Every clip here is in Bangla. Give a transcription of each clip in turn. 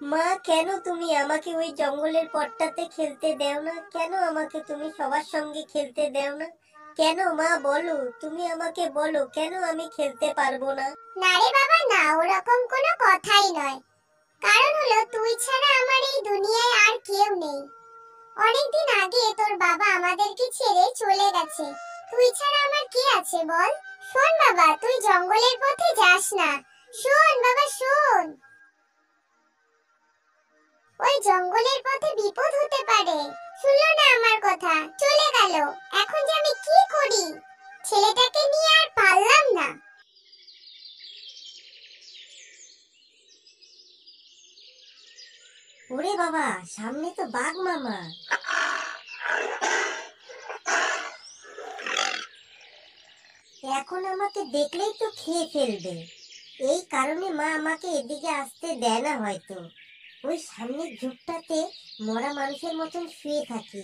মা, কেন তুমি আমাকে ওই জঙ্গলের পথটাতে খেলতে দেও না? কেন আমাকে তুমি সবার সঙ্গে খেলতে দেও না? কেন মা, বলো, তুমি আমাকে বলো কেন আমি খেলতে পারবো না? না রে বাবা, না, ওরকম কোনো কথাই নয়। কারণ হলো তুই ছাড়া আমার এই দুনিয়ায় আর কেউ নেই। অনেকদিন আগে তোর বাবা আমাদেরকে ছেড়ে চলে গেছে। তুই ছাড়া আমার কে আছে বল? শোন বাবা, তুই জঙ্গলের পথে যাস না। শোন বাবা, শোন। ওই জঙ্গলের পথে বিপদ হতে পারে। শুনলো না আমার কথা, চলে গেল। এখন যে আমি কি করি? ছেলেটাকে নিয়ে আর পারলাম না। ওরে বাবা, সামনে তো বাঘ মামা। এখন আমাকে দেখলেই তো খেয়ে ফেলবে। এই কারণে মা আমাকে এদিকে আসতে দেয় না হয়তো। ওই সামনের ঝোপটাতে মরা মানুষের মতন শুয়ে থাকি।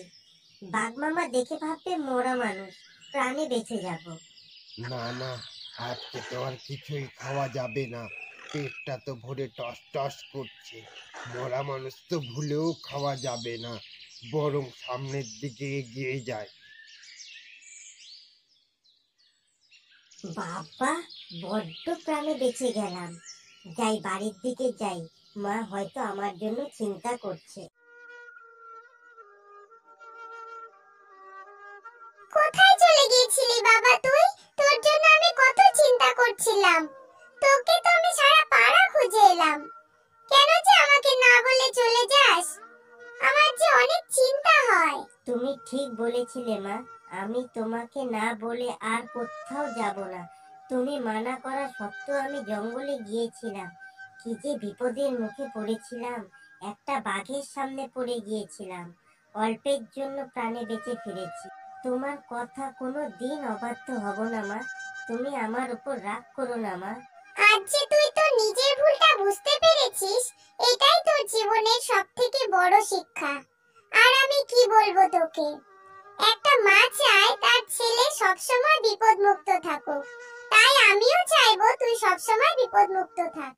বাঘ মামা দেখে ভাববে মরা মানুষ, প্রাণে বেঁচে যাব। না না, আজকে তো আর কিছুই খাওয়া যাবে না। পেটটা তো ভরে টস টস করছে। মরা মানুষ তো ভুলেও খাওয়া যাবে না, বরং সামনের দিকে এগিয়ে যায়। বাবা, বড্ড প্রাণে বেঁচে গেলাম। যাই, বাড়ির দিকে যাই। মা হয়তো আমার জন্য চিন্তা করছে। কোথায় চলে গিয়েছিলি বাবা তুই? তোর জন্য আমি কত চিন্তা করছিলাম। তোকে তো আমি সারা পাড়া খুঁজে এলাম। কেন যে আমাকে না বলে চলে যাস? আমার যে অনেক চিন্তা হয়। তুমি ঠিক বলেছিলে মা। আমি তোমাকে না বলে আর কোথাও যাব না। তুমি মানা করা সত্ত্বেও আমি জঙ্গলে গিয়েছিলাম। কি যে বিপদের মুখে পড়েছিলাম। একটা বাঘের সামনে পড়ে গিয়েছিলাম। অল্পের জন্য প্রাণে বেঁচে ফিরেছি। তোমার কথা কোনো দিন অবাধ্য হব না মা। তুমি আমার উপর রাগ করো না মা। আজ যে তুই তোর নিজের ভুলটা বুঝতে পেরেছিস, এটাই তোর জীবনের সবথেকে বড় শিক্ষা। আর আমি কি বলবো তোকে? একটা মা চায় তার ছেলে সবসময় বিপদমুক্ত থাকুক। তাই আমিও চাইবো তুই সবসময় বিপদমুক্ত থাক।